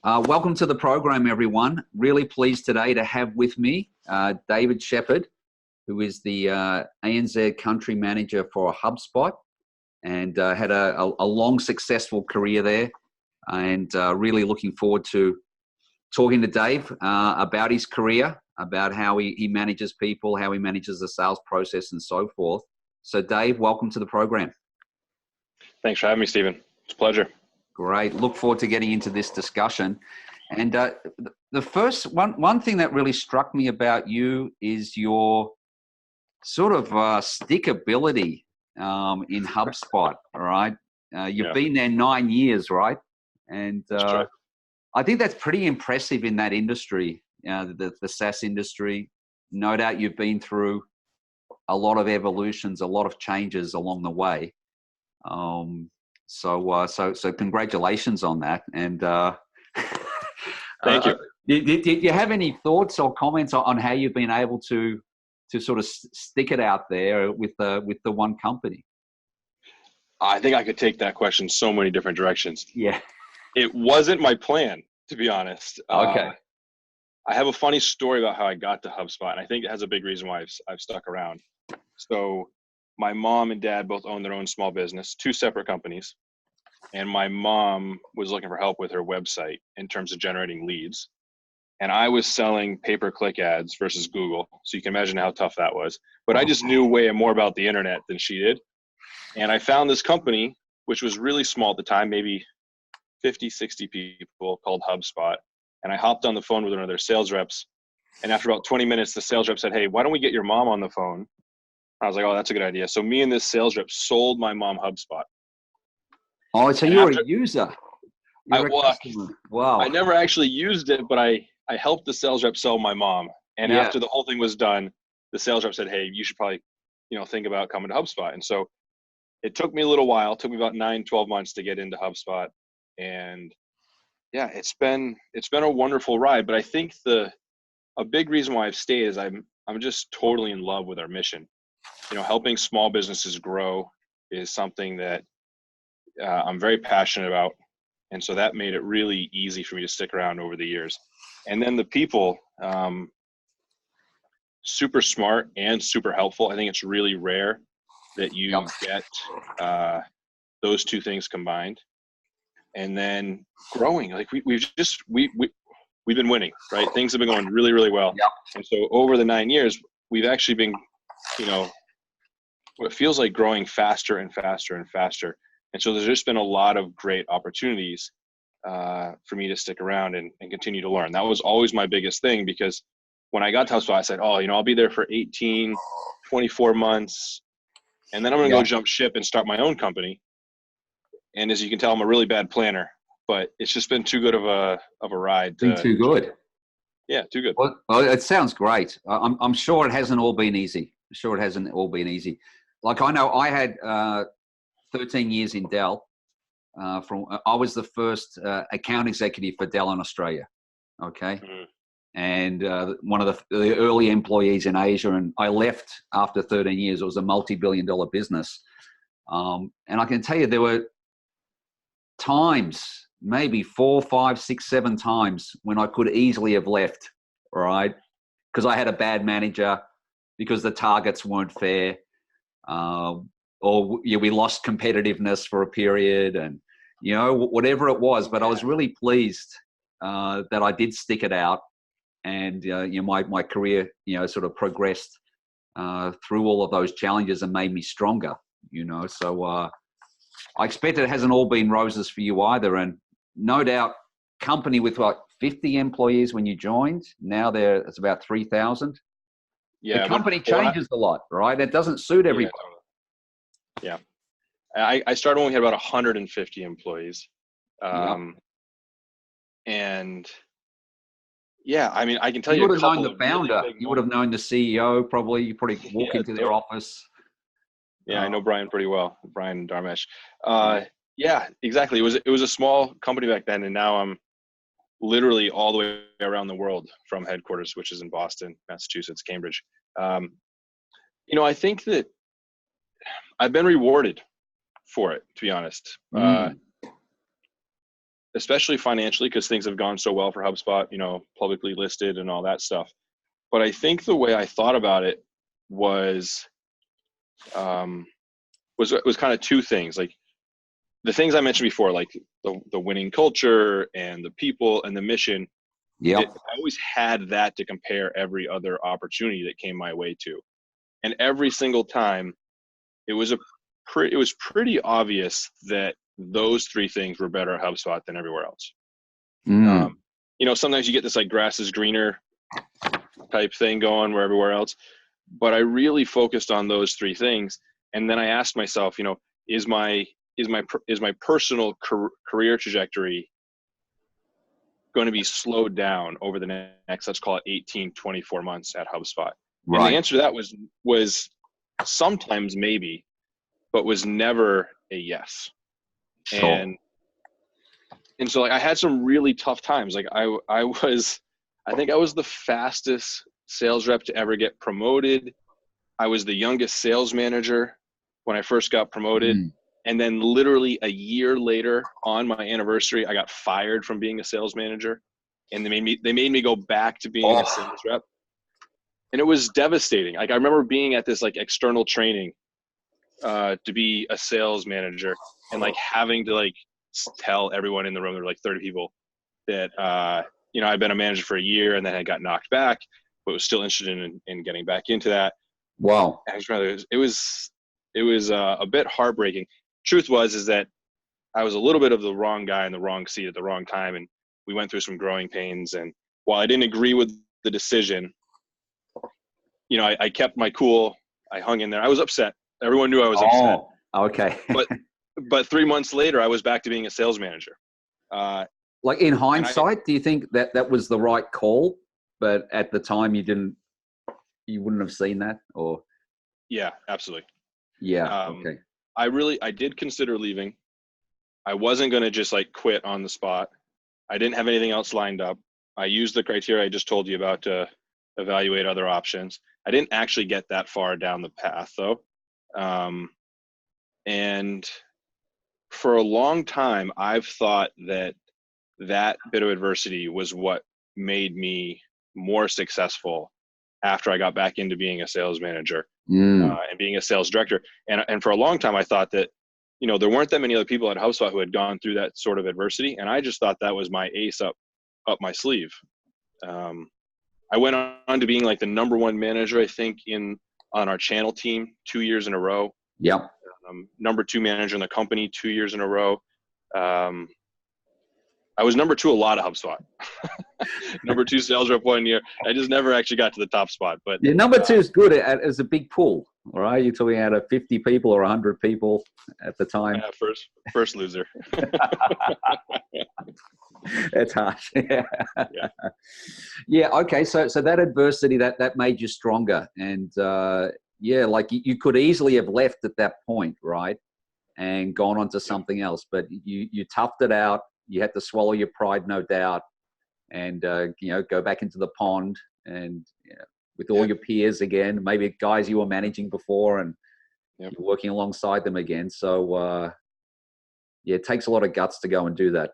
Welcome to the program, everyone. Really pleased today to have with me David Shepherd, who is the ANZ Country Manager for HubSpot, and had a long, successful career there. And really looking forward to talking to Dave about his career, about how he manages people, how he manages the sales process, and so forth. So, Dave, welcome to the program. Thanks for having me, Stephen. It's a pleasure. Great. Look forward to getting into this discussion. And the first one thing that really struck me about you is your sort of stickability in HubSpot. All right, you've been there 9 years, right? And I think that's pretty impressive in that industry, the SaaS industry. No doubt you've been through a lot of evolutions, a lot of changes along the way. So congratulations on that. And thank you. Do you have any thoughts or comments on how you've been able to sort of stick it out there with the one company? I think I could take that question so many different directions. Yeah. It wasn't my plan, to be honest. Okay. I have a funny story about how I got to HubSpot, and I think it has a big reason why I've stuck around. So my mom and dad both own their own small business, two separate companies. And my mom was looking for help with her website in terms of generating leads. And I was selling pay-per-click ads versus Google. So you can imagine how tough that was. But I just knew way more about the internet than she did. And I found this company, which was really small at the time, maybe 50, 60 people, called HubSpot. And I hopped on the phone with one of their sales reps. And after about 20 minutes, the sales rep said, "Hey, why don't we get your mom on the phone?" I was like, "Oh, that's a good idea." So me and this sales rep sold my mom HubSpot. Oh, so you're a user. Wow. I never actually used it, but I helped the sales rep sell my mom. And after the whole thing was done, the sales rep said, "Hey, you should probably, think about coming to HubSpot." And so it took me a little while. It took me about 9-12 months to get into HubSpot. And yeah, it's been a wonderful ride. But I think a big reason why I've stayed is I'm just totally in love with our mission. Helping small businesses grow is something that I'm very passionate about. And so that made it really easy for me to stick around over the years. And then the people, super smart and super helpful. I think it's really rare that you get those two things combined. And then growing, like we've been winning, right? Things have been going really, really well. Yep. And so over the 9 years, we've actually been, what feels like growing faster and faster and faster. And so there's just been a lot of great opportunities for me to stick around and continue to learn. That was always my biggest thing, because when I got to HubSpot, I said, I'll be there for 18, 24 months, and then I'm going to go jump ship and start my own company. And as you can tell, I'm a really bad planner, but it's just been too good of a ride. Too good. Yeah, too good. Well, it sounds great. I'm sure it hasn't all been easy. Like I know I had 13 years in Dell. I was the first account executive for Dell in Australia. Okay. Mm-hmm. And one of the early employees in Asia, and I left after 13 years. It was a multi-billion-dollar business. And I can tell you there were times, maybe 4, 5, 6, 7 times when I could easily have left, right? Because I had a bad manager, because the targets weren't fair, or we lost competitiveness for a period, and whatever it was. But I was really pleased that I did stick it out, and my career sort of progressed through all of those challenges and made me stronger. So I expect it hasn't all been roses for you either, and no doubt company with 50 employees when you joined. Now it's about 3,000. Yeah, the company changes a lot, right? It doesn't suit everybody. Yeah. I started when we had about 150 employees. And yeah, I mean, I can tell you would have known the founder. You would have known the CEO, probably. You probably walk into their office. Yeah, I know Brian pretty well, Brian Darmesh. Yeah, exactly. It was a small company back then, and now I'm literally all the way around the world from headquarters, which is in Boston, Massachusetts, Cambridge. I think that I've been rewarded for it, to be honest. especially financially, because things have gone so well for HubSpot, you know, publicly listed and all that stuff. But I think the way I thought about it was kind of two things. Like the things I mentioned before, like the winning culture and the people and the mission. Yeah. I always had that to compare every other opportunity that came my way to. And every single time it was pretty obvious that those three things were better at HubSpot than everywhere else. You know, sometimes you get this like grass is greener type thing going where everywhere else, but I really focused on those three things. And then I asked myself, you know, is my personal career trajectory going to be slowed down over the next, let's call it 18, 24 months at HubSpot? Right. And the answer to that was sometimes maybe, but was never a yes. Sure. And so like I had some really tough times. Like I think I was the fastest sales rep to ever get promoted. I was the youngest sales manager when I first got promoted. And then literally a year later on my anniversary, I got fired from being a sales manager, and they made me go back to being a sales rep. And it was devastating. Like I remember being at this like external training to be a sales manager, and like having to like tell everyone in the room, there were like 30 people, that you know, I'd been a manager for a year and then I got knocked back, but was still interested in getting back into that. Wow. And it was a bit heartbreaking. Truth is that I was a little bit of the wrong guy in the wrong seat at the wrong time, and we went through some growing pains. And while I didn't agree with the decision, you know, I kept my cool. I hung in there. I was upset. Everyone knew I was upset. Oh, okay. but 3 months later, I was back to being a sales manager. Like in hindsight, do you think that was the right call, but at the time you wouldn't have seen that, or? Yeah, absolutely. Yeah. Okay. I did consider leaving. I wasn't going to just like quit on the spot. I didn't have anything else lined up. I used the criteria I just told you about to evaluate other options. I didn't actually get that far down the path though. And for a long time, I've thought that bit of adversity was what made me more successful after I got back into being a sales manager and being a sales director. And for a long time, I thought that, you know, there weren't that many other people at HubSpot who had gone through that sort of adversity. And I just thought that was my ace up my sleeve. I went on to being like the number one manager, I think, on our channel team 2 years in a row. Yep. Number two manager in the company 2 years in a row. I was number two a lot of HubSpot. Number two sales rep 1 year. I just never actually got to the top spot. But yeah, number two is good as a big pool. All right, you're talking out of 50 people or 100 people at the time. First loser. That's harsh. Yeah. Okay. So that adversity that made you stronger, and yeah, like you could easily have left at that point, right, and gone on to something else, but you toughed it out. You had to swallow your pride, no doubt, and you know, go back into the pond and with all your peers again, maybe guys you were managing before, and you're working alongside them again. So yeah, it takes a lot of guts to go and do that.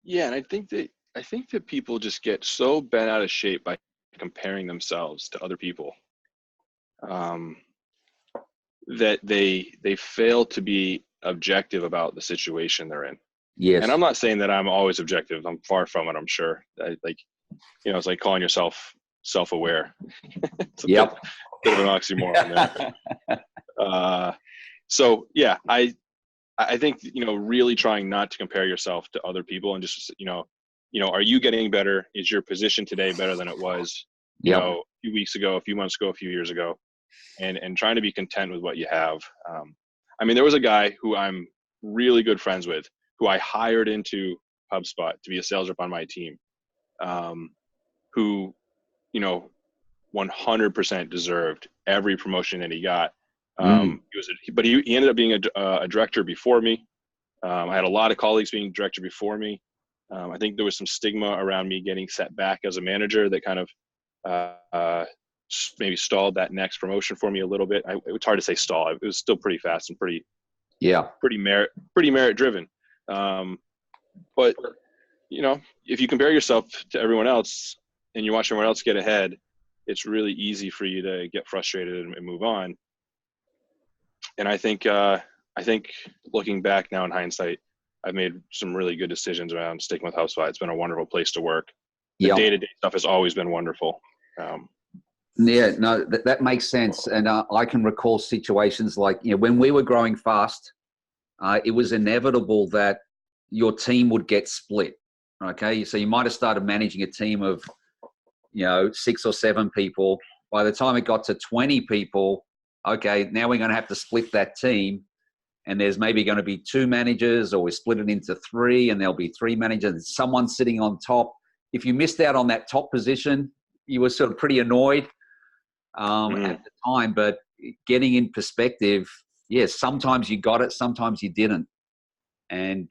Yeah, and I think that people just get so bent out of shape by comparing themselves to other people, that they fail to be objective about the situation they're in. Yes. And I'm not saying that I'm always objective. I'm far from it, I'm sure. You know, it's like calling yourself self-aware. It's a bit of an oxymoron there. So yeah, I think, you know, really trying not to compare yourself to other people, and just, you know, are you getting better? Is your position today better than it was, you know, a few weeks ago, a few months ago, a few years ago, and trying to be content with what you have. I mean, there was a guy who I'm really good friends with, who I hired into HubSpot to be a sales rep on my team, who, you know, 100% deserved every promotion that he got. He ended up being a director before me. I had a lot of colleagues being director before me. I think there was some stigma around me getting set back as a manager that kind of maybe stalled that next promotion for me a little bit. It's hard to say stall. It was still pretty fast and pretty merit driven. But, you know, if you compare yourself to everyone else and you watch everyone else get ahead, it's really easy for you to get frustrated and move on. And I think looking back now in hindsight, I've made some really good decisions around sticking with HubSpot. It's been a wonderful place to work. The day-to-day stuff has always been wonderful. Yeah, no, that makes sense. And I can recall situations like, you know, when we were growing fast, it was inevitable that your team would get split. Okay. So you might have started managing a team of, you know, 6 or 7 people. By the time it got to 20 people, okay, now we're going to have to split that team. And there's maybe going to be 2 managers, or we split it into 3 and there'll be 3 managers and someone sitting on top. If you missed out on that top position, you were sort of pretty annoyed at the time. But getting in perspective, yes, sometimes you got it, sometimes you didn't. And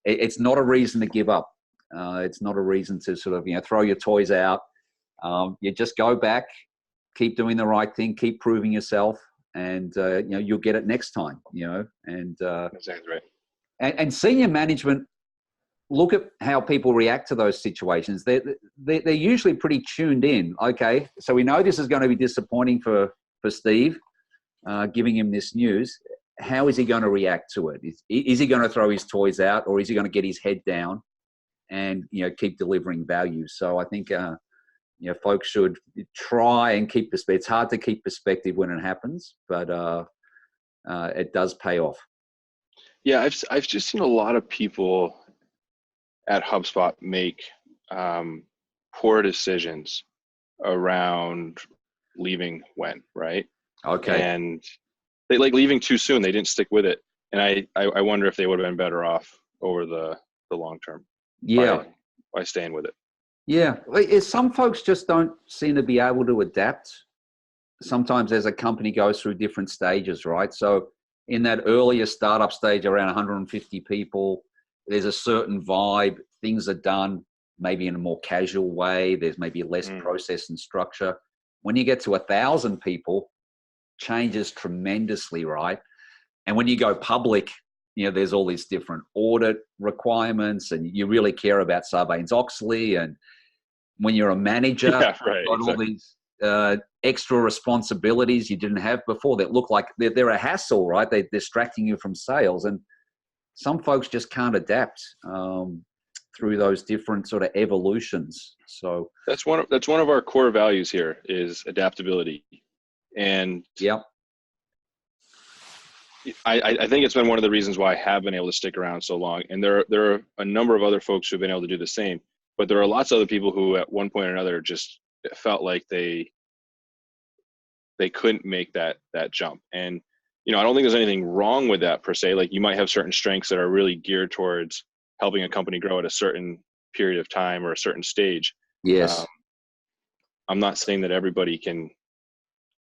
it's not a reason to give up. It's not a reason to sort of, you know, throw your toys out. You just go back, keep doing the right thing, keep proving yourself, and you know, you'll get it next time, you know. And that sounds right. And senior management, look at how people react to those situations. They're usually pretty tuned in. Okay, so we know this is going to be disappointing for Steve, giving him this news. How is he going to react to it? Is he going to throw his toys out, or is he going to get his head down and, you know, keep delivering value? So I think, you know, folks should try and keep perspective. It's hard to keep perspective when it happens, but it does pay off. Yeah, I've just seen a lot of people at HubSpot make poor decisions around leaving when, right? Okay. And they like leaving too soon. They didn't stick with it. And I wonder if they would have been better off over the long term. Yeah. By staying with it. Yeah. Some folks just don't seem to be able to adapt. Sometimes as a company goes through different stages, right? So in that earlier startup stage, around 150 people, there's a certain vibe. Things are done maybe in a more casual way. There's maybe less process and structure. When you get to 1,000 people, changes tremendously, right? And when you go public, you know, there's all these different audit requirements, and you really care about Sarbanes-Oxley. And when you're a manager, yeah, right, you've got exactly. all these extra responsibilities you didn't have before that look like they're a hassle, right? They're distracting you from sales. And some folks just can't adapt through those different sort of evolutions. So that's one of our core values here is adaptability. And yeah, I think it's been one of the reasons why I have been able to stick around so long. And there are a number of other folks who've been able to do the same. But there are lots of other people who at one point or another just felt like they couldn't make that jump. And, you know, I don't think there's anything wrong with that per se. Like, you might have certain strengths that are really geared towards helping a company grow at a certain period of time or a certain stage. yes. I'm not saying that everybody can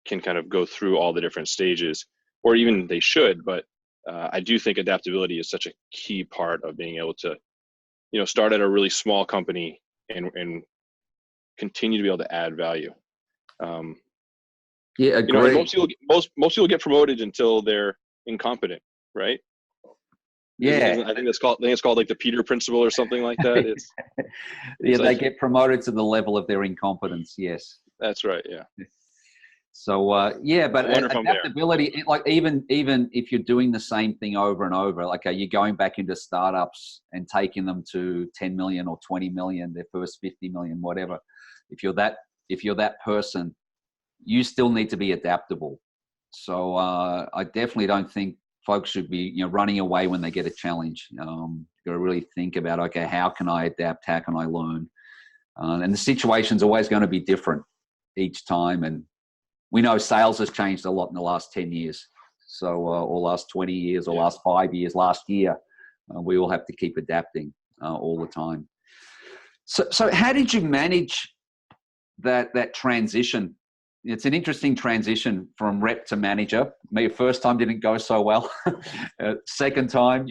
kind of go through all the different stages, or even they should, but I do think adaptability is such a key part of being able to, you know, start at a really small company and continue to be able to add value. Yeah, agree. You know, and most people get promoted until they're incompetent, right? Yeah, I think it's called like the Peter principle or something like that. It's yeah, like, they get promoted to the level of their incompetence. Yes, that's right. Yeah. So yeah, but I wonder if I'm there. adaptability, like even if you're doing the same thing over and over, like are you going back into startups and taking them to 10 million or 20 million, their first 50 million, whatever. If you're that person, you still need to be adaptable. So I definitely don't think folks should be, you know, running away when they get a challenge. Got to really think about, okay, how can I adapt? How can I learn? And the situation's always going to be different each time. And we know sales has changed a lot in the last 10 years. So, or last 20 years, or last 5 years, last year, we all have to keep adapting all the time. So how did you manage that transition? It's an interesting transition from rep to manager. Maybe first time didn't go so well. Second time,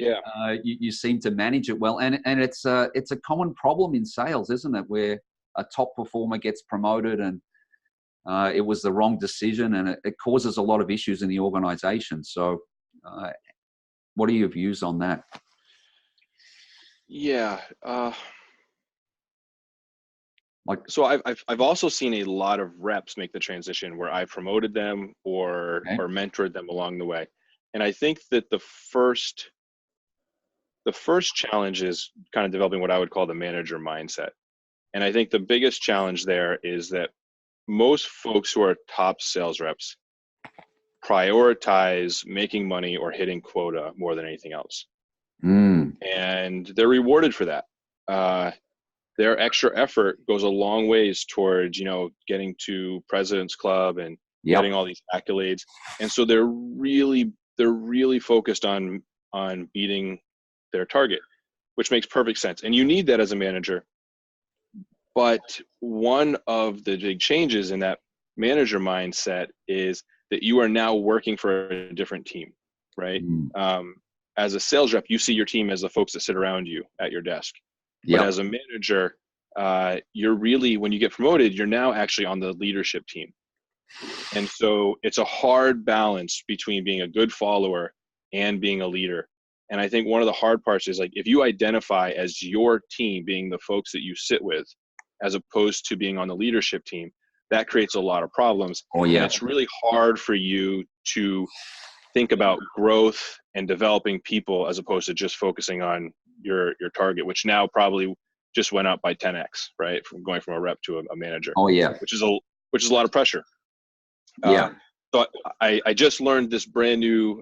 you seem to manage it well. And it's a common problem in sales, isn't it? Where a top performer gets promoted and it was the wrong decision, and it causes a lot of issues in the organization. So what are your views on that? Yeah. Like, So I've also seen a lot of reps make the transition where I promoted them okay. or mentored them along the way. And I think that the first challenge is kind of developing what I would call the manager mindset. And I think the biggest challenge there is that most folks who are top sales reps prioritize making money or hitting quota more than anything else. Mm, And they're rewarded for that. Their extra effort goes a long ways towards, getting to President's Club and yep. getting all these accolades. And so they're really focused on beating their target, which makes perfect sense. And you need that as a manager. But one of the big changes in that manager mindset is that you are now working for a different team, right? Mm, As a sales rep, you see your team as the folks that sit around you at your desk. But yep. as a manager, you're really, when you get promoted, you're now actually on the leadership team. And so it's a hard balance between being a good follower and being a leader. And I think one of the hard parts is, like, if you identify as your team being the folks that you sit with, as opposed to being on the leadership team, that creates a lot of problems. Oh, And yeah. it's really hard for you to think about growth and developing people as opposed to just focusing on your target, which now probably just went up by 10x, right? From going from a rep to a manager, Oh, yeah. which is a lot of pressure. Yeah. So I just learned this brand new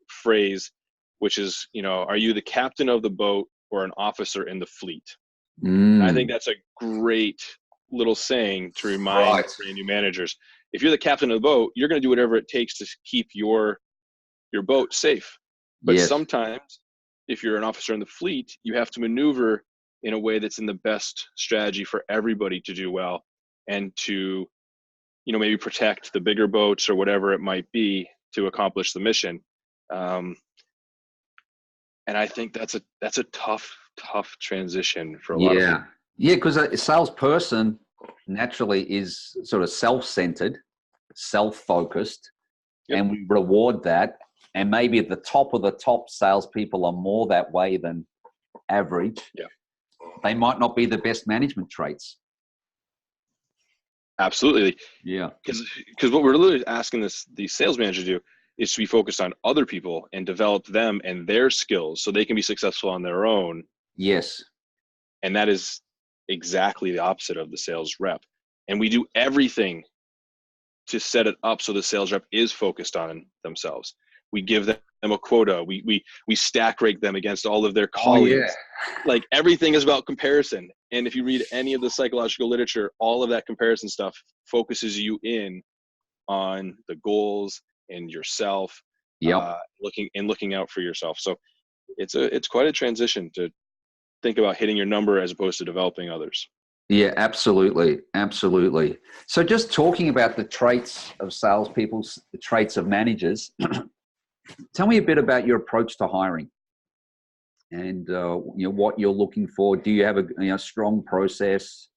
phrase, which is, are you the captain of the boat or an officer in the fleet? And I think Mm, that's a great little saying to remind right. brand new managers. If you're the captain of the boat, you're going to do whatever it takes to keep your boat safe. But Yes. sometimes, if you're an officer in the fleet, you have to maneuver in a way that's in the best strategy for everybody to do well, and to, maybe protect the bigger boats or whatever it might be to accomplish the mission. Um, and I think that's a tough transition for a lot of Yeah. people. Yeah, because a salesperson naturally is sort of self-centered, self-focused, Yep. and we reward that. And maybe at the top of the top, salespeople are more that way than average. Yeah. They might not be the best management traits. Absolutely. Yeah. Because what we're literally asking these sales managers to do is to be focused on other people and develop them and their skills so they can be successful on their own. Yes. And that is exactly the opposite of the sales rep. And we do everything to set it up so the sales rep is focused on themselves. We give them a quota. We stack rank them against all of their Oh, yeah. colleagues. Like, everything is about comparison. And if you read any of the psychological literature, all of that comparison stuff focuses you in on the goals and yourself, Yep. looking out for yourself. So it's quite a transition to think about hitting your number as opposed to developing others. Yeah, absolutely. Absolutely. So just talking about the traits of salespeople, the traits of managers, tell me a bit about your approach to hiring and what you're looking for. Do you have a strong process?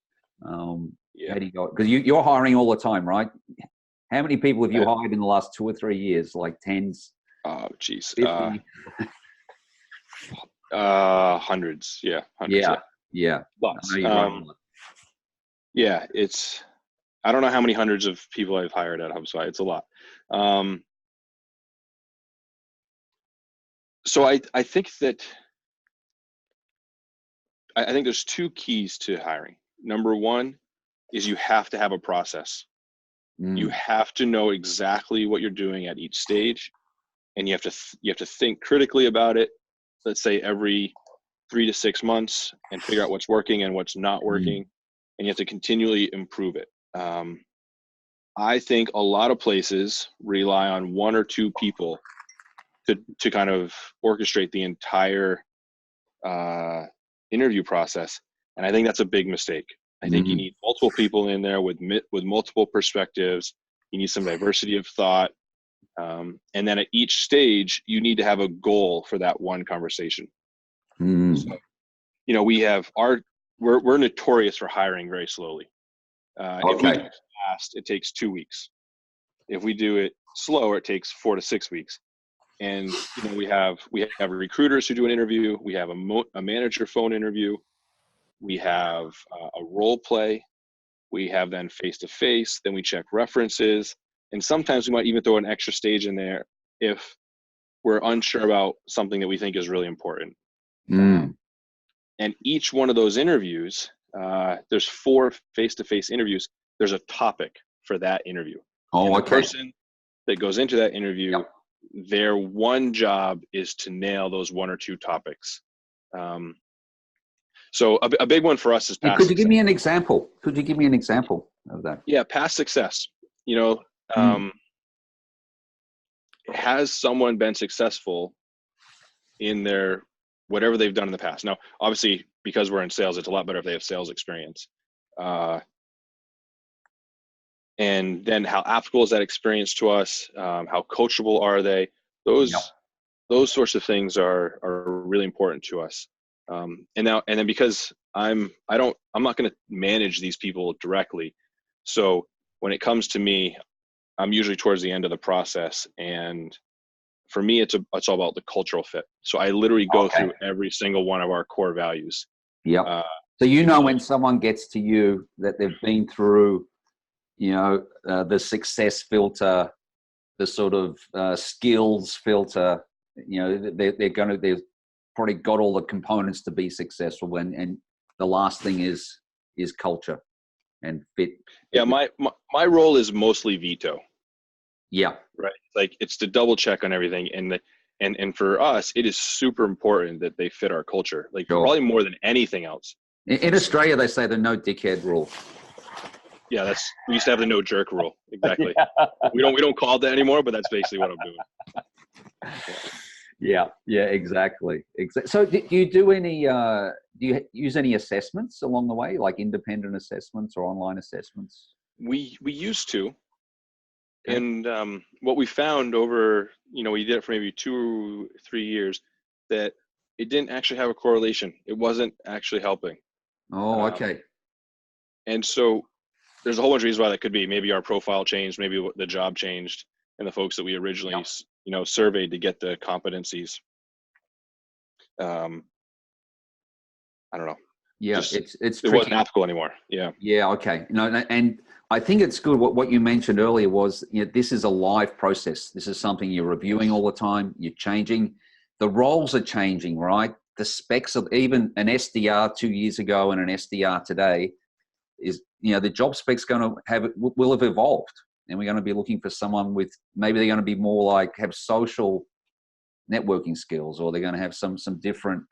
Yeah. How do you go? Because you're hiring all the time, right? How many people have you hired in the last 2 or 3 years? Like tens, Oh, geez. 50? Hundreds. Yeah. Hundreds. Yeah, Yeah. yeah. I Lots. know you run a lot. Yeah. I don't know how many hundreds of people I've hired at HubSpot. It's a lot. So I think that I think there's two keys to hiring. Number one is you have to have a process. You Mm, have to know exactly what you're doing at each stage, and you have to think critically about it. Let's say every 3 to 6 months, and figure out what's working and what's not mm, working, and you have to continually improve it. I think a lot of places rely on one or two people to kind of orchestrate the entire interview process, and I think that's a big mistake. I think you mm. need multiple people in there with multiple perspectives. You need some diversity of thought, and then at each stage, you need to have a goal for that one conversation. So, Mm. we're notorious for hiring very slowly. If we do Okay. it fast, it takes 2 weeks. If we do it slower, it takes 4 to 6 weeks. And we have recruiters who do an interview. We have a manager phone interview. We have a role play. We have then face-to-face. Then we check references. And sometimes we might even throw an extra stage in there if we're unsure about something that we think is really important. And each one of those interviews, there's 4 face-to-face interviews. There's a topic for that interview. Oh, and the okay. person that goes into that interview, their one job is to nail those 1 or 2 topics. So a big one for us is past Could you success. give me an example? Could you give me an example of that? Yeah, past success. Has someone been successful in their whatever they've done in the past? Now, obviously, because we're in sales, it's a lot better if they have sales experience. And then how applicable is that experience to us? How coachable are they? Those sorts of things are really important to us. And then because I'm not going to manage these people directly. So when it comes to me, I'm usually towards the end of the process, and for me, it's all about the cultural fit. So I literally go through every single one of our core values. Yeah. So when someone gets to you that they've been through, the success filter, the sort of skills filter. They've probably got all the components to be successful, and the last thing is culture and fit. Yeah, my role is mostly veto. Yeah. Right. Like, it's to double check on everything, and for us, it is super important that they fit our culture. Like, probably more than anything else. In Australia, they say the no dickhead rule. Yeah, we used to have the no jerk rule. Exactly. We don't call it that anymore, but that's basically what I'm doing. Yeah, exactly. So do you do any, do you use any assessments along the way, like independent assessments or online assessments? We used to. Okay. And what we found over, we did it for maybe 2 or 3 years, that it didn't actually have a correlation. It wasn't actually helping. Oh, okay. And so there's a whole bunch of reasons why that could be. Maybe our profile changed, maybe the job changed, and the folks that we originally, surveyed to get the competencies. I don't know. Yeah, it tricky. wasn't applicable anymore. Yeah. Yeah. Okay. No, and I think it's good. What you mentioned earlier was, this is a live process. This is something you're reviewing all the time. You're changing. The roles are changing, right? The specs of even an SDR 2 years ago and an SDR today is, the job specs will have evolved, and we're going to be looking for someone with, maybe they're going to be more like, have social networking skills, or they're going to have some different.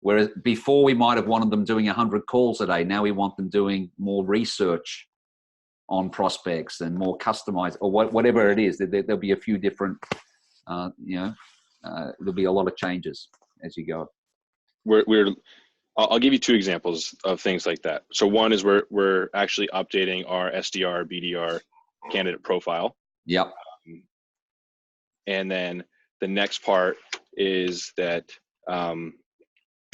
Whereas before we might have wanted them doing 100 calls a day, now we want them doing more research on prospects and more customized, or whatever it is. There'll be a few different, there'll be a lot of changes as you go. I'll give you 2 examples of things like that. So one is we're actually updating our SDR, BDR candidate profile. Yep. And then the next part is that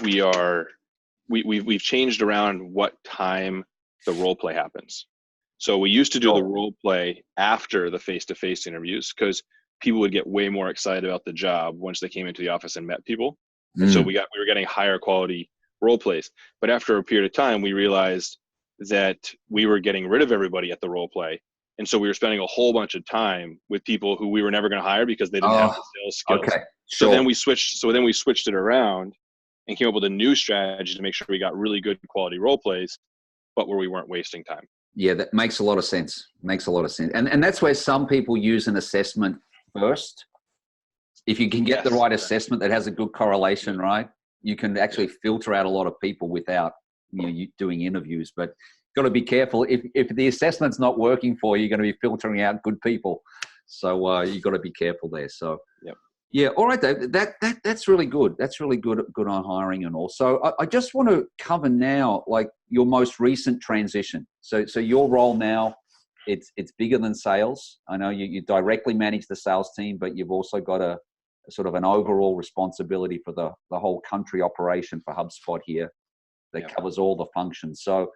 we've changed around what time the role play happens. So we used to do the role play after the face-to-face interviews, because people would get way more excited about the job once they came into the office and met people. And so we were getting higher quality role plays. But after a period of time, we realized that we were getting rid of everybody at the role play. And so we were spending a whole bunch of time with people who we were never going to hire because they didn't have the sales skills. Okay. Sure. So then we switched it around and came up with a new strategy to make sure we got really good quality role plays, but where we weren't wasting time. Yeah, that makes a lot of sense. And that's where some people use an assessment first. If you can get the right assessment that has a good correlation, right, you can actually filter out a lot of people without you doing interviews. But got to be careful. If the assessment's not working for you, you're going to be filtering out good people. So you got to be careful there. So yeah, all right, Dave. That's really good. That's really good on hiring and all. So I just want to cover now, like, your most recent transition. So your role now, it's bigger than sales. I know you directly manage the sales team, but you've also got a sort of an overall responsibility for the whole country operation for HubSpot here that covers all the functions. So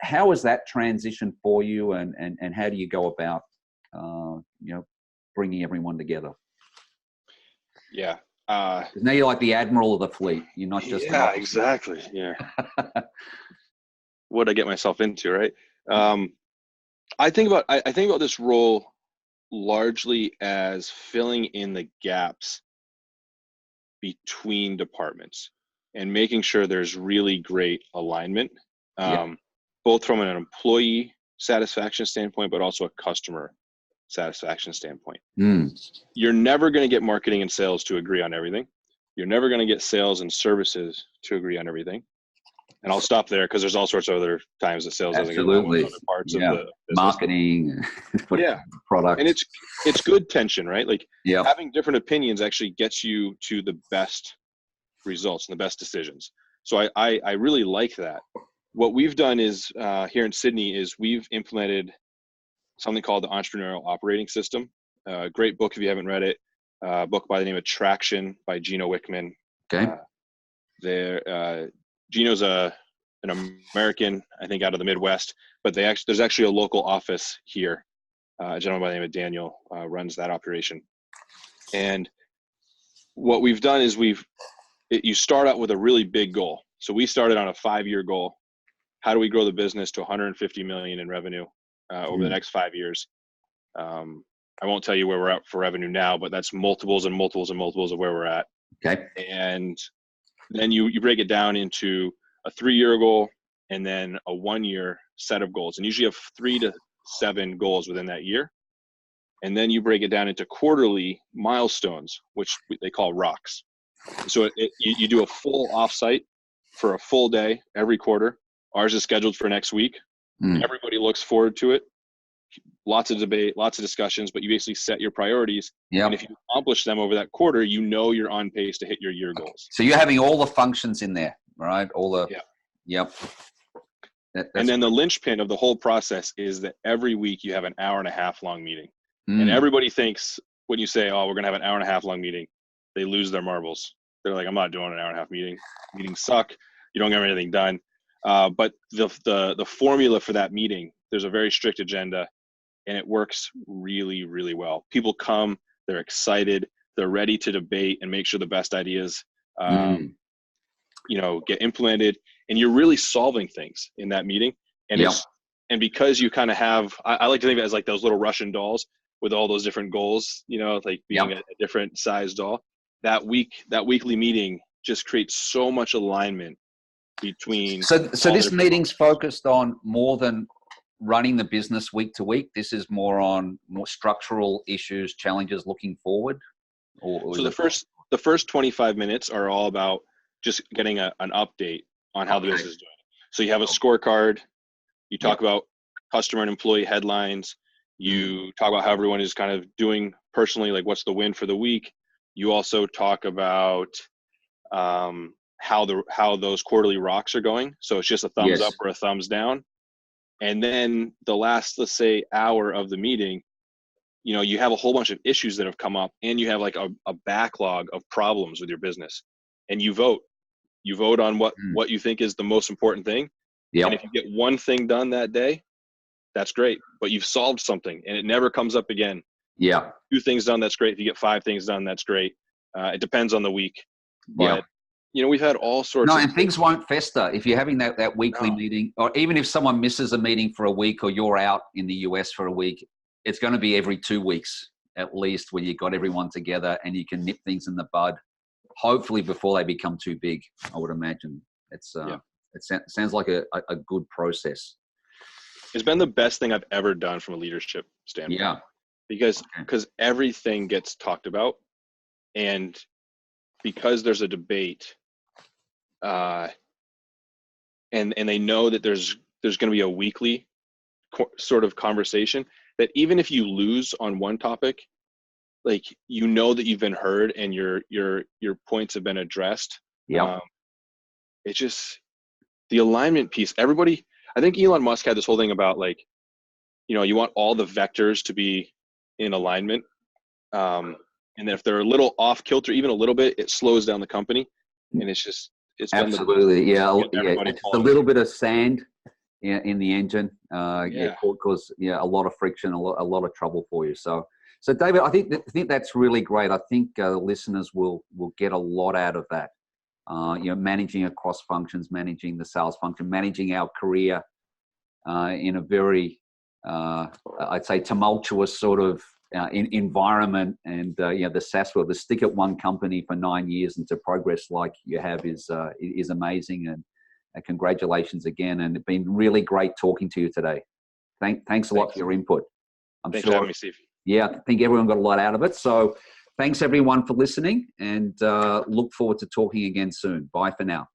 how is that transition for you, and how do you go about bringing everyone together? Yeah. 'Cause now you're like the Admiral of the fleet. You're not just an officer. Exactly. Yeah. What did I get myself into, right? I think about this role largely as filling in the gaps between departments and making sure there's really great alignment, both from an employee satisfaction standpoint, but also a customer satisfaction standpoint. You're never going to get marketing and sales to agree on everything. You're never going to get sales and services to agree on everything. And I'll stop there because there's all sorts of other times that sales doesn't get along with other parts of the business. Marketing, product. And it's good tension, right? Like having different opinions actually gets you to the best results and the best decisions. So I really like that. What we've done is here in Sydney is we've implemented something called the Entrepreneurial Operating System. Great book if you haven't read it. A book by the name of Traction by Gino Wickman. Okay. Gino's an American, I think, out of the Midwest, but there's actually a local office here. A gentleman by the name of Daniel runs that operation. And what we've done is you start out with a really big goal. So we started on a 5-year goal. How do we grow the business to 150 million in revenue over the next 5 years? I won't tell you where we're at for revenue now, but that's multiples and multiples and multiples of where we're at. Okay. And then you break it down into a 3-year goal and then a 1-year set of goals. And usually you have 3 to 7 goals within that year. And then you break it down into quarterly milestones, which they call rocks. So you do a full offsite for a full day every quarter. Ours is scheduled for next week. Everybody looks forward to it. Lots of debate, lots of discussions, but you basically set your priorities. And if you accomplish them over that quarter, you know you're on pace to hit your year goals. So you're having all the functions in there, right? All the and then the linchpin of the whole process is that every week you have an 1.5 hour long meeting. And everybody thinks when you say, oh, we're going to have an 1.5 hour long meeting, they lose their marbles. They're like, I'm not doing an 1.5 hour meeting. Meetings suck. You don't get anything done. But the formula for that meeting, there's a very strict agenda, and it works really, really well. People come, they're excited, they're ready to debate and make sure the best ideas, get implemented, and you're really solving things in that meeting. And and because you kind of have, I like to think of it as like those little Russian dolls with all those different goals, like being a different size doll. That weekly meeting just creates so much alignment between. So this meeting's focused on more than running the business week to week. This is more structural issues, challenges looking forward. So the first 25 minutes are all about just getting an update on how the business is doing. So you have a scorecard. You talk about customer and employee headlines. You talk about how everyone is kind of doing personally, like what's the win for the week. You also talk about how those quarterly rocks are going. So it's just a thumbs up or a thumbs down. And then the last, let's say, hour of the meeting, you have a whole bunch of issues that have come up, and you have like a backlog of problems with your business, and you vote on what you think is the most important thing. And if you get one thing done that day, that's great, but you've solved something and it never comes up again. 2 things done, that's great. If you get 5 things done, that's great. It depends on the week, but we've had all sorts of things won't fester if you're having that weekly meeting, or even if someone misses a meeting for a week, or you're out in the US for a week, it's going to be every 2 weeks at least, when you got everyone together and you can nip things in the bud, hopefully before they become too big. I would imagine it sounds like a good process. It's been the best thing I've ever done from a leadership standpoint. Because everything gets talked about, and because there's a debate, and they know that there's going to be a weekly sort of conversation, that even if you lose on one topic, like that you've been heard and your points have been addressed. It's just the alignment piece. Everybody, I think Elon Musk had this whole thing about like, you want all the vectors to be in alignment. And then if they're a little off kilter, even a little bit, it slows down the company. And it's absolutely, just a little bit of sand in the engine, cause a lot of friction, a lot of trouble for you. So So, David, I think that's really great. I think listeners will get a lot out of that. Managing across functions, managing the sales function, managing our career in a very, I'd say, tumultuous sort of environment. And the SaaS world, to stick at one company for 9 years and to progress like you have is amazing. And congratulations again. And it's been really great talking to you today. Thanks a lot for your input. Thanks for having me, Steve. Yeah, I think everyone got a lot out of it. So thanks everyone for listening, and look forward to talking again soon. Bye for now.